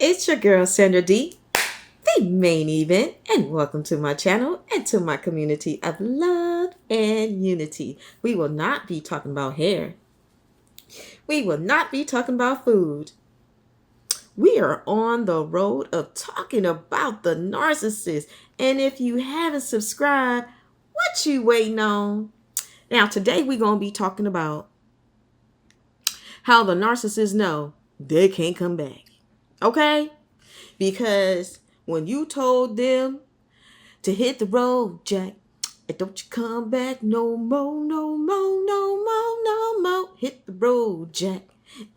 It's your girl Sandra D, the main event, and welcome to my channel and to my community of love and unity. We will not be talking about hair. We will not be talking about food. We are on the road of talking about the narcissist. And if you haven't subscribed, what you waiting on? Now, today we're going to be talking about how the narcissists know they can't come back. Okay? Because when you told them to hit the road, Jack, and don't you come back no more, no more, no more, no more. Hit the road, Jack,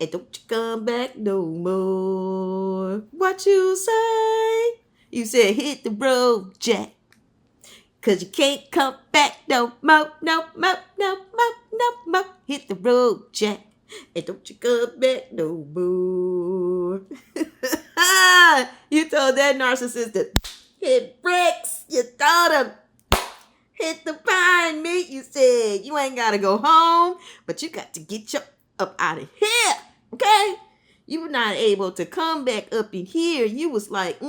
and don't you come back no more. What you say? You said hit the road, Jack, 'cause you can't come back no more, no more, no more, no more. Hit the road, Jack, and don't you come back no more. You told that narcissist to hit bricks. You told him hit the pine meat. You said you ain't gotta go home, but you got to get your up out of here. Okay? You were not able to come back up in here. You was like,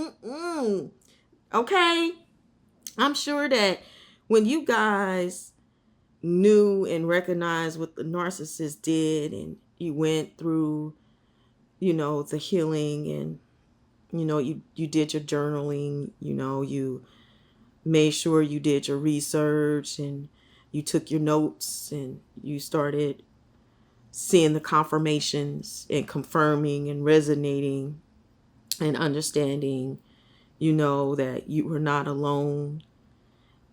okay? I'm sure that when you guys knew and recognized what the narcissist did and you went through, the healing and, you did your journaling, you made sure you did your research and you took your notes and you started seeing the confirmations and confirming and resonating and understanding, that you were not alone,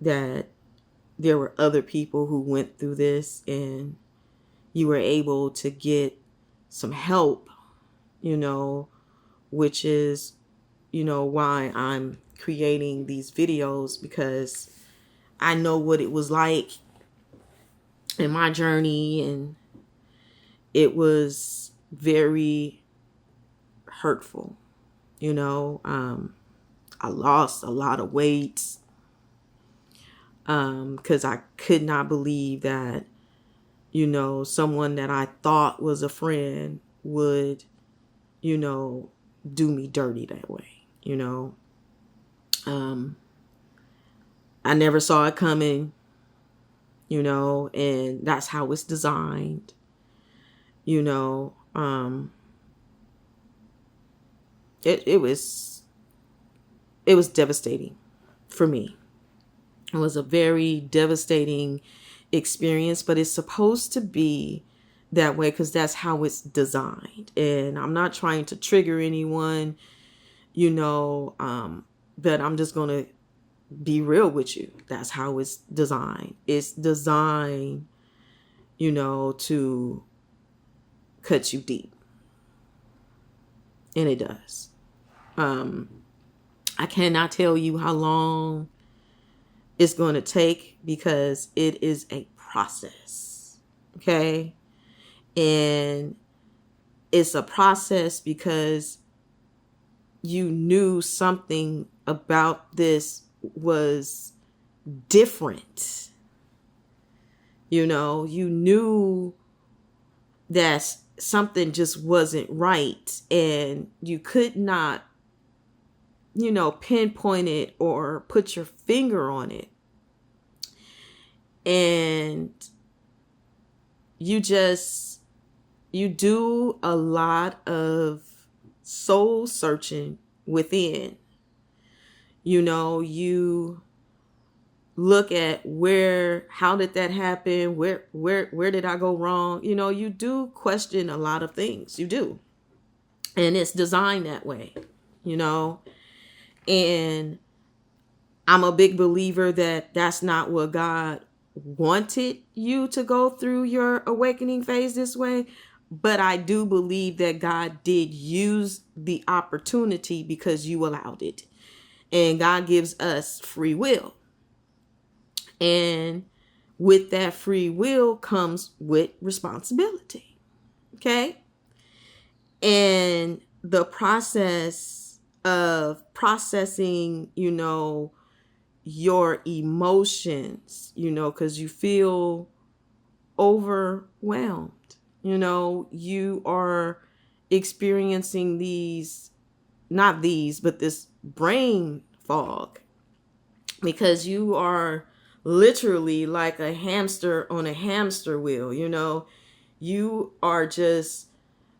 that there were other people who went through this and you were able to get some help, which is, why I'm creating these videos, because I know what it was like in my journey, and it was very hurtful. I lost a lot of weight because I could not believe that, someone that I thought was a friend would, do me dirty that way. I never saw it coming, and that's how it's designed, it was devastating for me. It was a very devastating experience, but it's supposed to be that way because that's how it's designed. And I'm not trying to trigger anyone, but I'm just going to be real with you. That's how it's designed. It's designed, to cut you deep. And it does. I cannot tell you how long it's going to take because it is a process. Okay? And it's a process because you knew something about this was different. You knew that something just wasn't right, and you could not, pinpoint it or put your finger on it. And you do a lot of soul searching within. You look at how did that happen? Where did I go wrong? You do question a lot of things. You do. And it's designed that way, and I'm a big believer that that's not what God wanted you to go through your awakening phase this way. But I do believe that God did use the opportunity because you allowed it. And God gives us free will. And with that free will comes with responsibility. Okay? And the process of processing, your emotions, because you feel overwhelmed. You are experiencing these not these, but this brain fog, because you are literally like a hamster on a hamster wheel. You are just,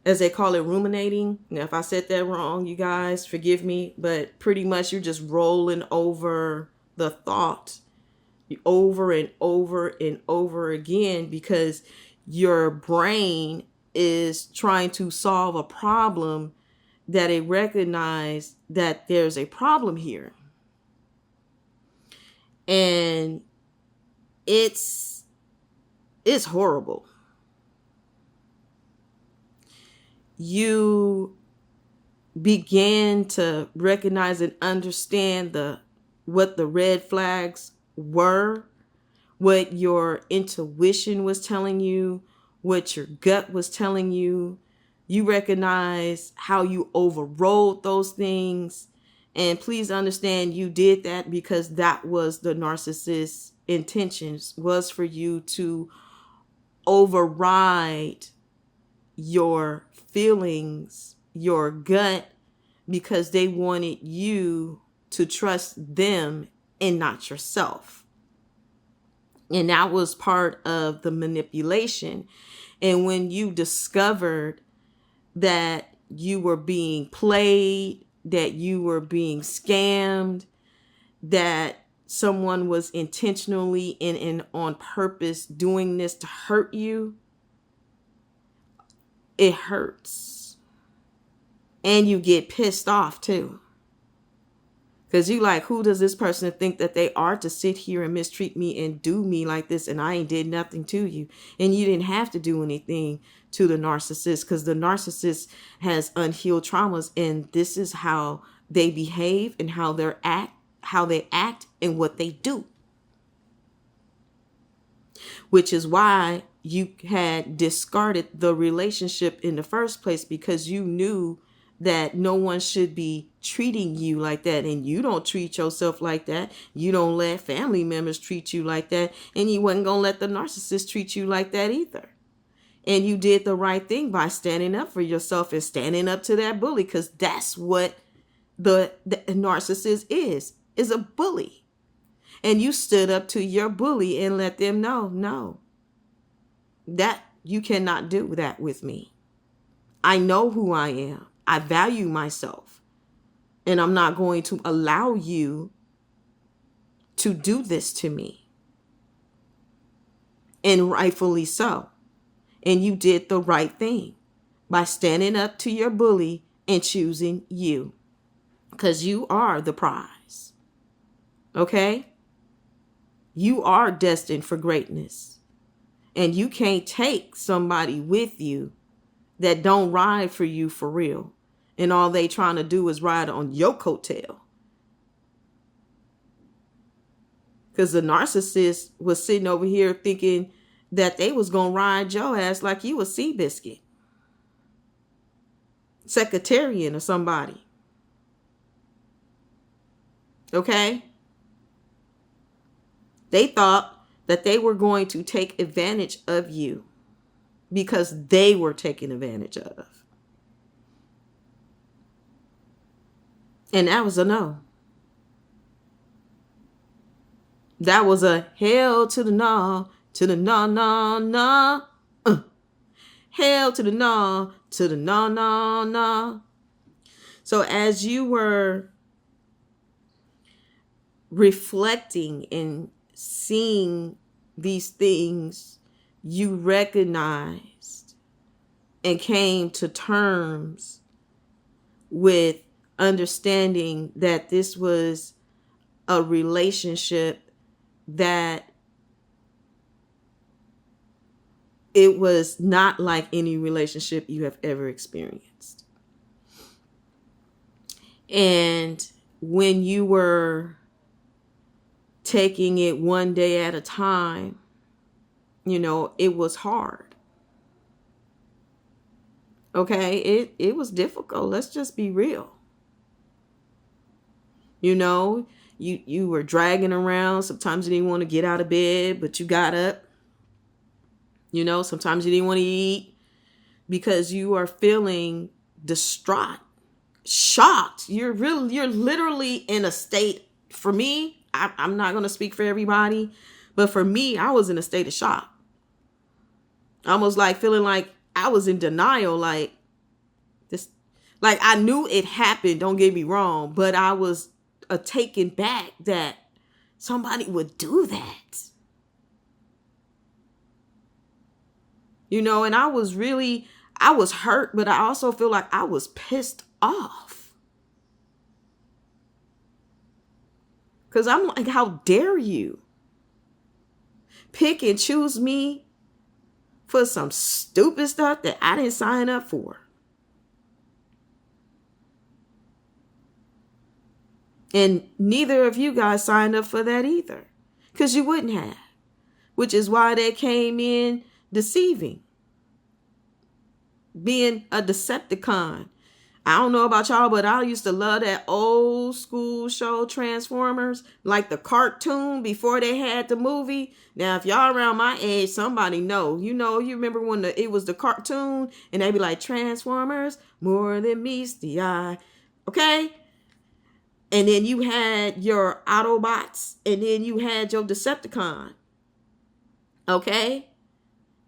as they call it, ruminating. Now, if I said that wrong, you guys forgive me, but pretty much you're just rolling over the thought over and over and over again, because your brain is trying to solve a problem that it recognized that there's a problem here. And it's horrible. You begin to recognize and understand what the red flags were, what your intuition was telling you, what your gut was telling you. You recognize how you overrode those things. And please understand, you did that because that was the narcissist's intentions, was for you to override your feelings, your gut, because they wanted you to trust them and not yourself. And that was part of the manipulation. And when you discovered that you were being played, that you were being scammed, that someone was intentionally and on purpose doing this to hurt you, it hurts. And you get pissed off too. Because you like, who does this person think that they are to sit here and mistreat me and do me like this, and I ain't did nothing to you? And you didn't have to do anything to the narcissist, because the narcissist has unhealed traumas, and this is how they behave and how they act and what they do. Which is why you had discarded the relationship in the first place, because you knew that no one should be treating you like that, and you don't treat yourself like that. You don't let family members treat you like that, and you wasn't gonna let the narcissist treat you like that either. And you did the right thing by standing up for yourself and standing up to that bully, because that's what the narcissist is a bully. And you stood up to your bully and let them know, no, that you cannot do that with me. I know who I am. I value myself, and I'm not going to allow you to do this to me. And rightfully so. And you did the right thing by standing up to your bully and choosing you, because you are the prize. Okay? You are destined for greatness, and you can't take somebody with you that don't ride for you for real. And all they trying to do is ride on your coattail. Because the narcissist was sitting over here thinking that they was going to ride your ass like you a Seabiscuit, secretarian or somebody. Okay? They thought that they were going to take advantage of you because they were taken advantage of. And that was a no. That was a hell to the no, to the no, no, no. Hell to the no, no, no. So as you were reflecting and seeing these things, you recognized and came to terms with understanding that this was a relationship that it was not like any relationship you have ever experienced. And when you were taking it one day at a time, it was hard. Okay, it was difficult. Let's just be real. You were dragging around. Sometimes you didn't want to get out of bed, but you got up. Sometimes you didn't want to eat because you are feeling distraught, shocked. You're literally in a state. For me, I'm not going to speak for everybody, but for me, I was in a state of shock. Almost like feeling like I was in denial, like this, like I knew it happened, don't get me wrong, but I was taken back that somebody would do that. You know, and I was hurt, but I also feel like I was pissed off. Because I'm like, how dare you pick and choose me for some stupid stuff that I didn't sign up for. And neither of you guys signed up for that either. Because you wouldn't have. Which is why they came in deceiving. Being a Decepticon. I don't know about y'all, but I used to love that old school show Transformers, like the cartoon before they had the movie. Now, if y'all around my age, somebody know. You remember when it was the cartoon and they be like, Transformers, more than meets the eye. Okay? And then you had your Autobots, and then you had your Decepticon. Okay?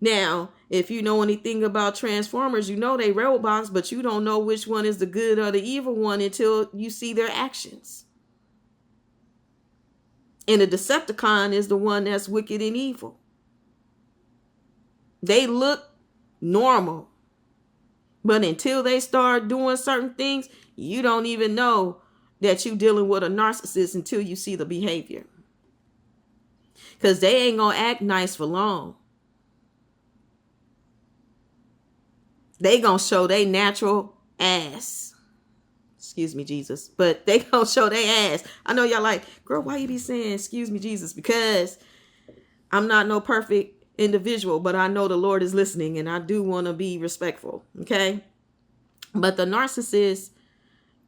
Now, if you know anything about Transformers, you know they robots, but you don't know which one is the good or the evil one until you see their actions. And a Decepticon is the one that's wicked and evil. They look normal, but until they start doing certain things, you don't even know that you're dealing with a narcissist until you see the behavior. Because they ain't going to act nice for long. They gonna show they natural ass. Excuse me, Jesus. But they gonna show their ass. I know y'all like, girl, why you be saying, excuse me, Jesus? Because I'm not no perfect individual, but I know the Lord is listening and I do want to be respectful. Okay. But the narcissist,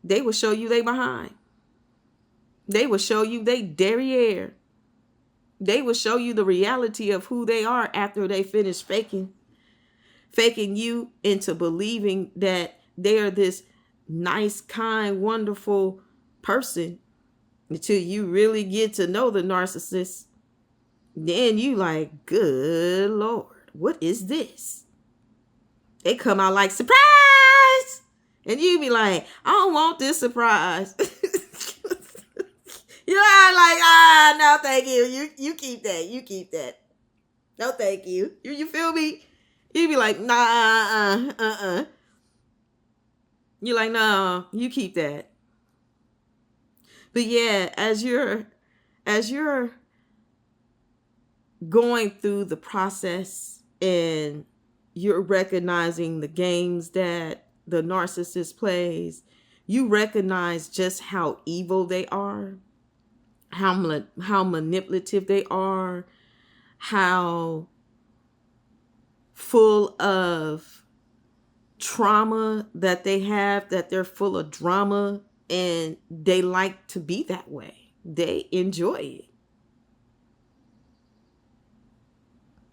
they will show you they behind. They will show you they derriere. They will show you the reality of who they are after they finish faking you into believing that they are this nice, kind, wonderful person until you really get to know the narcissist. Then you like, good Lord, what is this? They come out like, surprise! And you be like, I don't want this surprise. You're like, no, thank you. You keep that. You keep that. No, thank you. You feel me? You be like, nah, You're like, no, you keep that. But yeah, as you're going through the process and you're recognizing the games that the narcissist plays, you recognize just how evil they are, how manipulative they are, how full of trauma that they have, that they're full of drama, and they like to be that way. They enjoy it.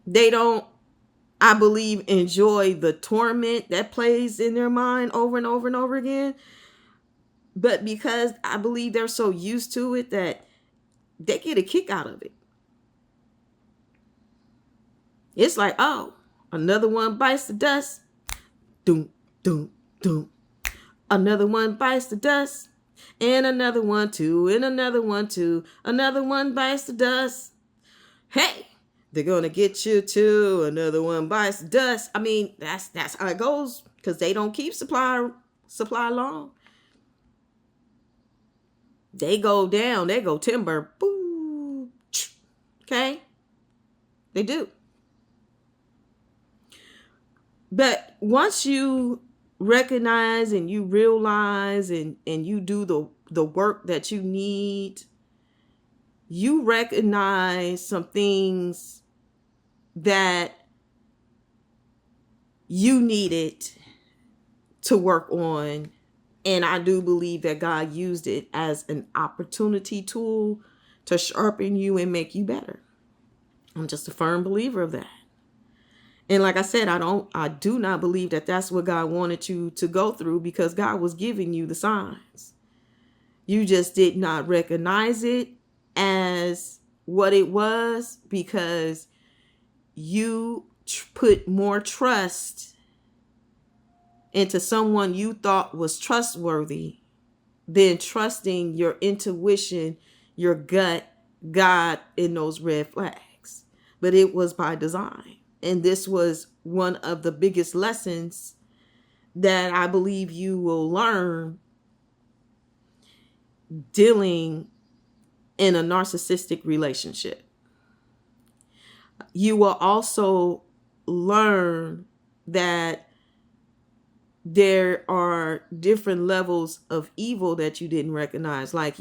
They don't, I believe, enjoy the torment that plays in their mind over and over and over again. But because I believe they're so used to it that they get a kick out of it. It's like, oh, another one bites the dust. Doom, doom, doom. Another one bites the dust. And another one too. And another one too. Another one bites the dust. Hey, they're going to get you too. Another one bites the dust. I mean, that's how it goes. Because they don't keep supply long. They go down. They go timber. Boo. Okay? They do. But once you recognize and you realize and you do the work that you need, you recognize some things that you needed to work on. And I do believe that God used it as an opportunity tool to sharpen you and make you better. I'm just a firm believer of that. And like I said, I do not believe that that's what God wanted you to go through, because God was giving you the signs. You just did not recognize it as what it was, because you put more trust into someone you thought was trustworthy than trusting your intuition, your gut, God, in those red flags. But it was by design. And this was one of the biggest lessons that I believe you will learn dealing in a narcissistic relationship. You will also learn that there are different levels of evil that you didn't recognize. Like,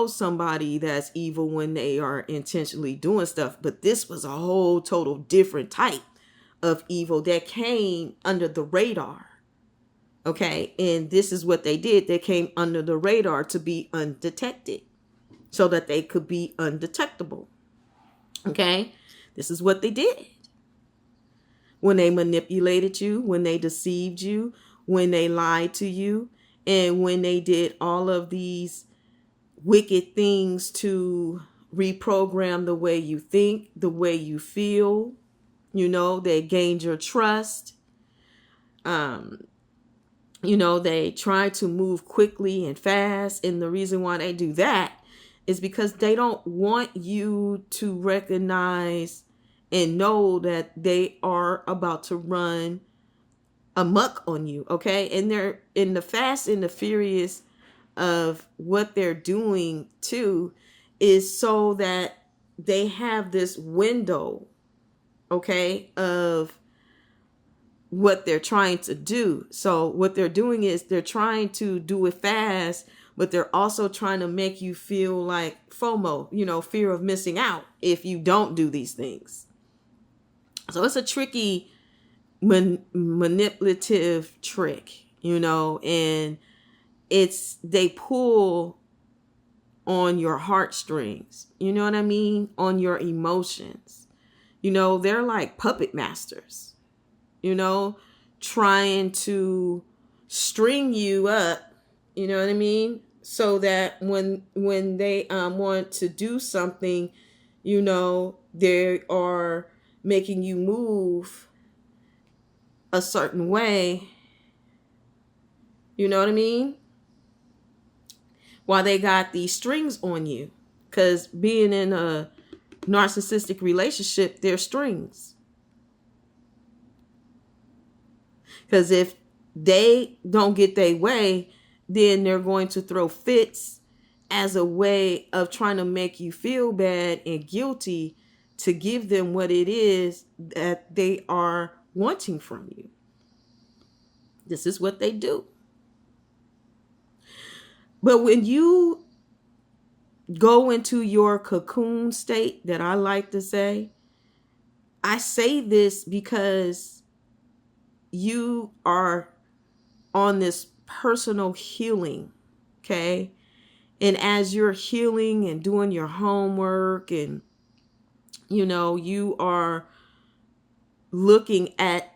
somebody that's evil when they are intentionally doing stuff, but this was a whole total different type of evil that came under the radar. Okay. And this is what they did. They came under the radar to be undetected so that they could be undetectable. Okay. This is what they did. When they manipulated you, when they deceived you, when they lied to you, and when they did all of these wicked things to reprogram the way you think, the way you feel. They gained your trust. They try to move quickly and fast. And the reason why they do that is because they don't want you to recognize and know that they are about to run amok on you. Okay. And they're in the fast and the furious of what they're doing too, is so that they have this window, okay, of what they're trying to do. So what they're doing is they're trying to do it fast, but they're also trying to make you feel like FOMO, fear of missing out if you don't do these things. So it's a tricky manipulative trick, and they pull on your heartstrings, you know what I mean? On your emotions. They're like puppet masters, trying to string you up, you know what I mean? So that when they want to do something, they are making you move a certain way, you know what I mean? While they got these strings on you. Because being in a narcissistic relationship, there's strings. Because if they don't get their way, then they're going to throw fits as a way of trying to make you feel bad and guilty to give them what it is that they are wanting from you. This is what they do. But when you go into your cocoon state, that I like to say, I say this because you are on this personal healing, okay? And as you're healing and doing your homework and, you are looking at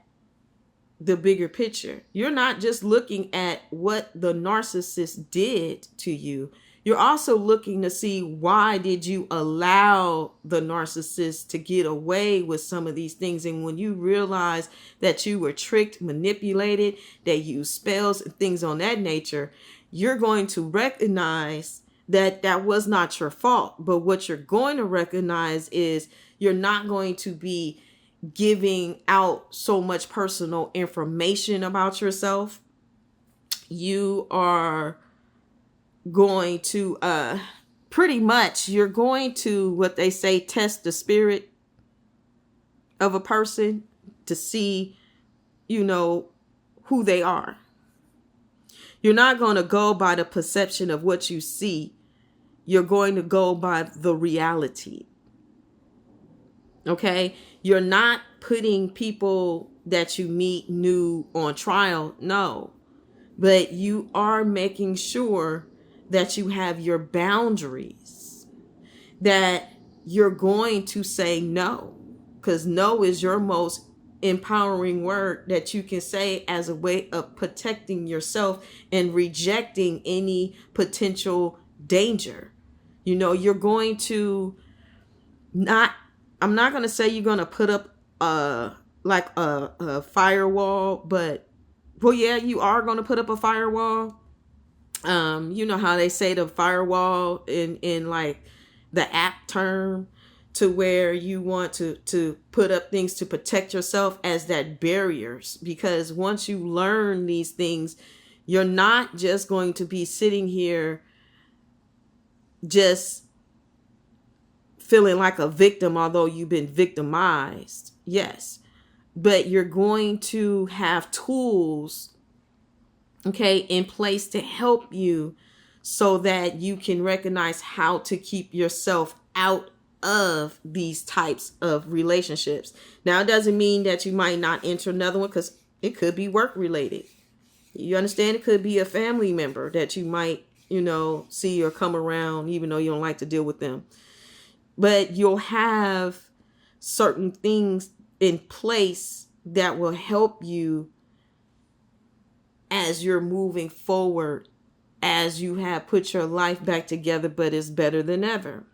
the bigger picture. You're not just looking at what the narcissist did to you. You're also looking to see, why did you allow the narcissist to get away with some of these things? And when you realize that you were tricked, manipulated, they used spells and things on that nature, you're going to recognize that that was not your fault. But what you're going to recognize is you're not going to be giving out so much personal information about yourself. You are going to you're going to, what they say, test the spirit of a person to see, who they are. You're not going to go by the perception of what you see. You're going to go by the reality. Okay? You're not putting people that you meet new on trial. No. But you are making sure that you have your boundaries, that you're going to say no, because no is your most empowering word that you can say as a way of protecting yourself and rejecting any potential danger. You're going to not, I'm not going to say you're going to put up like a firewall, but well, yeah, you are going to put up a firewall. You know how they say the firewall in like the app term, to where you want to put up things to protect yourself as that barriers, because once you learn these things, you're not just going to be sitting here just feeling like a victim, although you've been victimized, yes, but you're going to have tools, okay, in place to help you so that you can recognize how to keep yourself out of these types of relationships. Now, it doesn't mean that you might not enter another one, because it could be work related. You understand? It could be a family member that you might, see or come around, even though you don't like to deal with them. But you'll have certain things in place that will help you as you're moving forward, as you have put your life back together, but it's better than ever.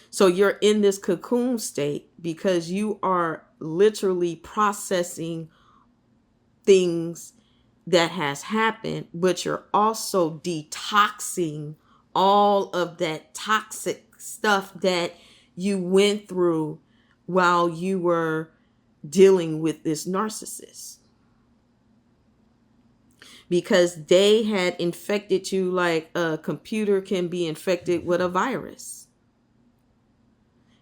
So you're in this cocoon state because you are literally processing things that has happened, but you're also detoxing all of that toxic stuff that you went through while you were dealing with this narcissist. Because they had infected you like a computer can be infected with a virus.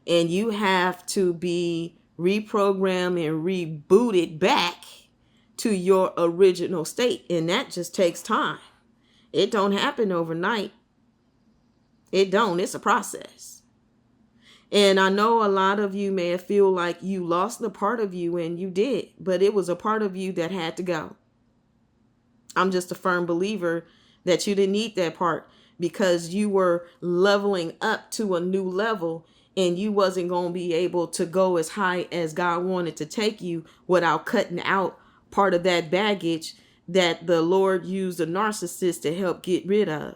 And you have to be reprogrammed and rebooted back to your original state. And that just takes time. It don't happen overnight. It don't. It's a process. And I know a lot of you may feel like you lost a part of you, and you did. But it was a part of you that had to go. I'm just a firm believer that you didn't need that part, because you were leveling up to a new level, and you wasn't going to be able to go as high as God wanted to take you without cutting out part of that baggage that the Lord used a narcissist to help get rid of.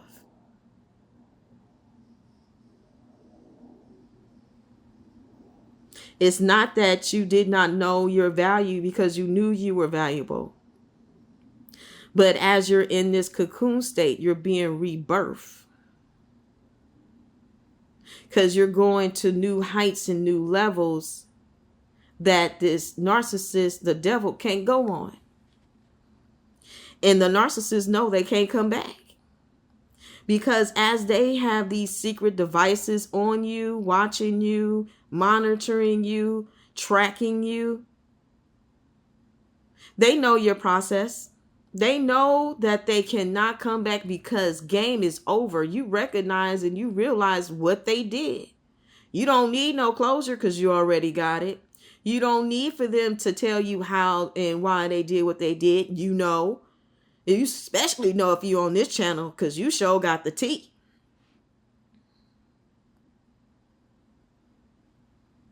It's not that you did not know your value, because you knew you were valuable. But as you're in this cocoon state, you're being rebirthed. Because you're going to new heights and new levels that this narcissist, the devil, can't go on. And the narcissists know they can't come back. Because as they have these secret devices on you, watching you, monitoring you, tracking you, they know your process. They know that they cannot come back because game is over. You recognize and you realize what they did. You don't need no closure because you already got it. You don't need for them to tell you how and why they did what they did. You know. You especially know if you're on this channel, because you sure got the tea.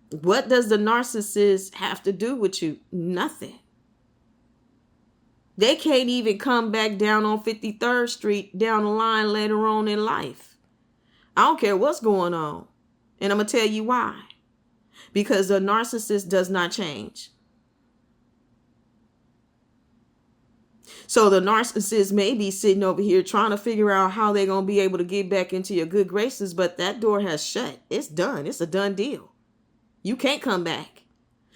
What does the narcissist have to do with you? Nothing. They can't even come back down on 53rd Street down the line later on in life. I don't care what's going on. And I'm going to tell you why. Because the narcissist does not change. So the narcissist may be sitting over here trying to figure out how they're going to be able to get back into your good graces, but that door has shut. It's done. It's a done deal. You can't come back.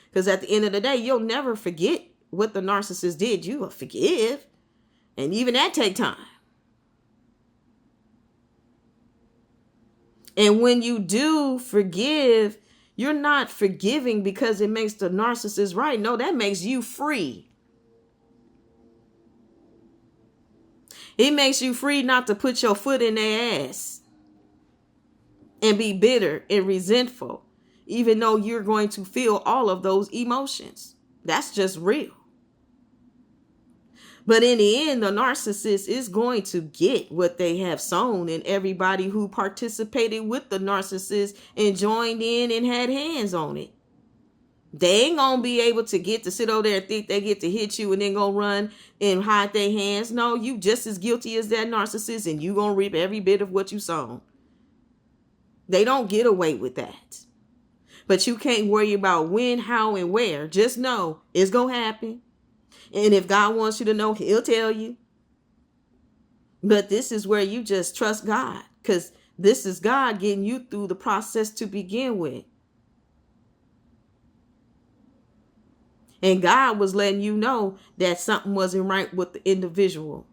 Because at the end of the day, you'll never forget what the narcissist did. You will forgive. And even that take time. And when you do forgive, you're not forgiving because it makes the narcissist right. No, that makes you free. It makes you free not to put your foot in their ass and be bitter and resentful, even though you're going to feel all of those emotions. That's just real. But in the end, the narcissist is going to get what they have sown, and everybody who participated with the narcissist and joined in and had hands on it. They ain't gonna be able to get to sit over there and think they get to hit you and then go run and hide their hands. No, you just as guilty as that narcissist, and you gonna reap every bit of what you sown. They don't get away with that. But you can't worry about when, how, and where. Just know it's gonna happen. And if God wants you to know, he'll tell you. But this is where you just trust God, because this is God getting you through the process to begin with. And God was letting you know that something wasn't right with the individual.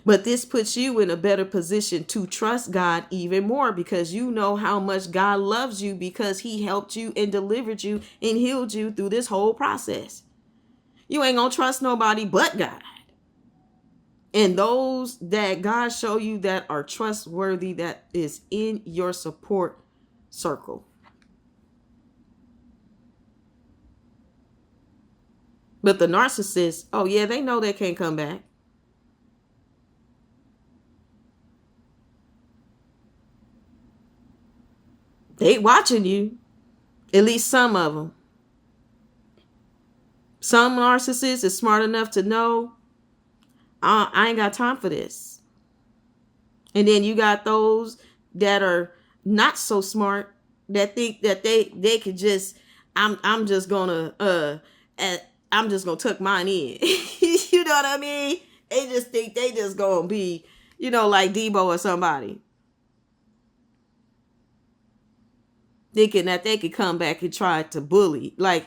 But this puts you in a better position to trust God even more, because you know how much God loves you, because he helped you and delivered you and healed you through this whole process. You ain't gonna trust nobody but God. And those that God show you that are trustworthy, that is in your support circle. But the narcissist, oh yeah, they know they can't come back. They watching you. At least some of them. Some narcissists is smart enough to know, I ain't got time for this. And then you got those that are not so smart, that think that they could just, I'm just gonna tuck mine in. You know what I mean? They just think they just gonna be, like Debo or somebody. Thinking that they could come back and try to bully. Like,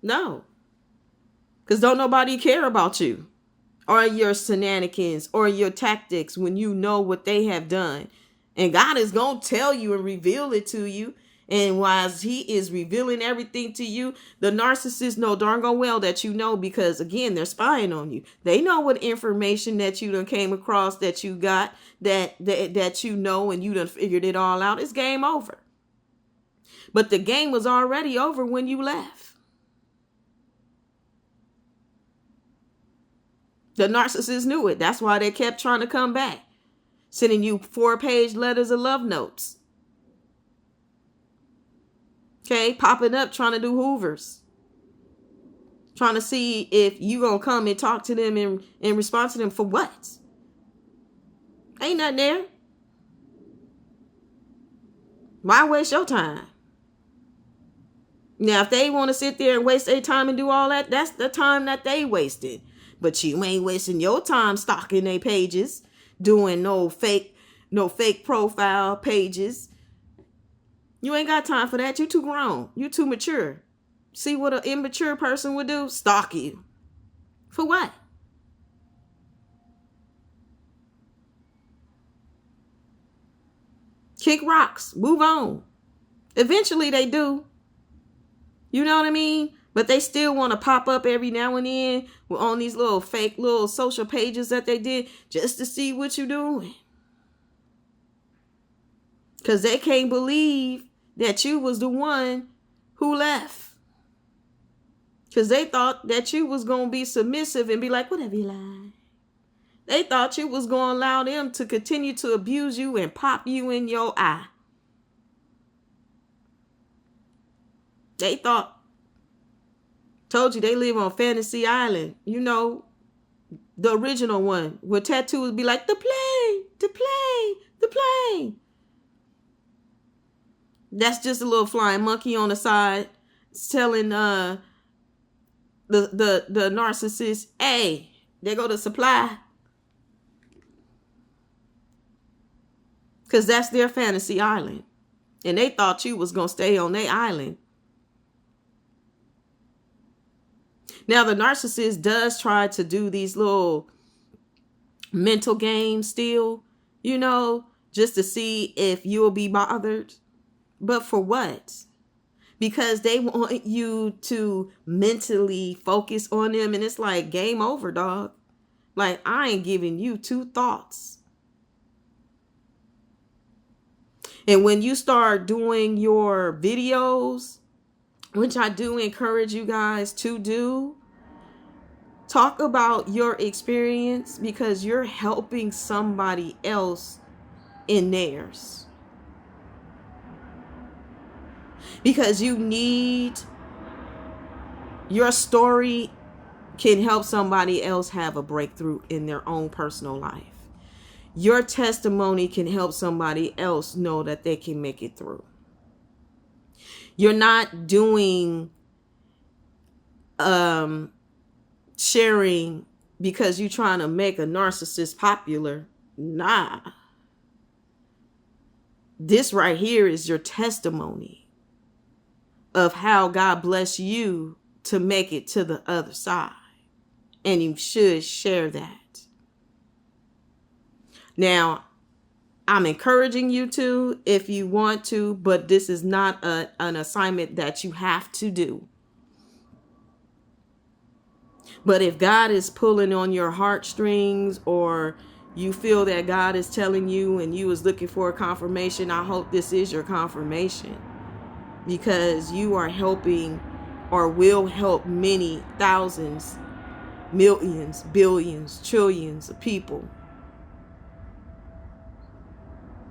no. Because don't nobody care about you or your shenanigans or your tactics when you know what they have done. And God is going to tell you and reveal it to you. And while he is revealing everything to you, the narcissists know darn well that you know, because again, they're spying on you. They know what information that you done came across, that you got, that you know, and you done figured it all out. It's game over. But the game was already over when you left. The narcissist knew it. That's why they kept trying to come back. Sending you 4-page letters of love notes. Okay, popping up trying to do hoovers. Trying to see if you gonna come and talk to them and respond to them for what? Ain't nothing there. Why waste your time? Now, if they want to sit there and waste their time and do all that, that's the time that they wasted. But you ain't wasting your time stalking their pages, doing no fake profile pages. You ain't got time for that. You too grown. You too mature. See what an immature person would do? Stalk you. For what? Kick rocks. Move on. Eventually they do. You know what I mean? But they still want to pop up every now and then on these little fake little social pages that they did just to see what you're doing. Because they can't believe that you was the one who left. Because they thought that you was going to be submissive and be like, whatever you like. They thought you was going to allow them to continue to abuse you and pop you in your eye. They thought, told you they live on Fantasy Island. You know, the original one where tattoos would be like, the plane, the plane, the plane. That's just a little flying monkey on the side telling the narcissist, hey, there go the supply. Because that's their fantasy island. And they thought you was going to stay on their island. Now, the narcissist does try to do these little mental games still, you know, just to see if you'll be bothered. But for what? Because they want you to mentally focus on them. And it's like, game over, dog. Like, I ain't giving you two thoughts. And when you start doing your videos, which I do encourage you guys to do, talk about your experience, because you're helping somebody else in theirs. Because your story can help somebody else have a breakthrough in their own personal life. Your testimony can help somebody else know that they can make it through. You're not doing sharing because you're trying to make a narcissist popular. Nah. This right here is your testimony of how God bless you to make it to the other side. And you should share that. Now, I'm encouraging you to if you want to, but this is not an assignment that you have to do. But if God is pulling on your heartstrings, or you feel that God is telling you and you was looking for a confirmation, I hope this is your confirmation. Because you are helping or will help many thousands, millions, billions, trillions of people.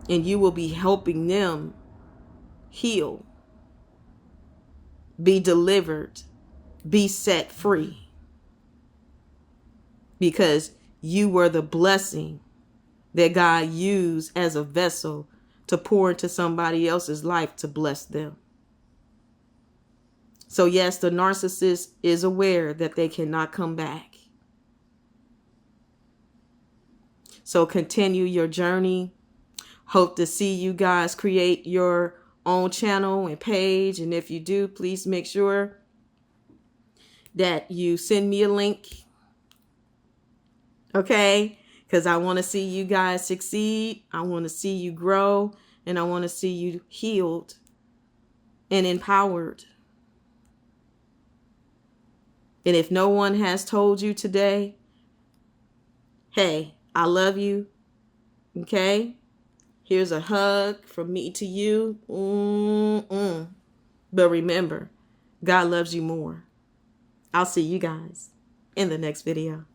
And you will be helping them heal, be delivered, be set free. Because you were the blessing that God used as a vessel to pour into somebody else's life to bless them. So yes, the narcissist is aware that they cannot come back. So continue your journey. Hope to see you guys create your own channel and page. And if you do, please make sure that you send me a link. Okay? Because I want to see you guys succeed. I want to see you grow. And I want to see you healed and empowered. And if no one has told you today, hey, I love you. Okay? Here's a hug from me to you. But remember, God loves you more. I'll see you guys in the next video.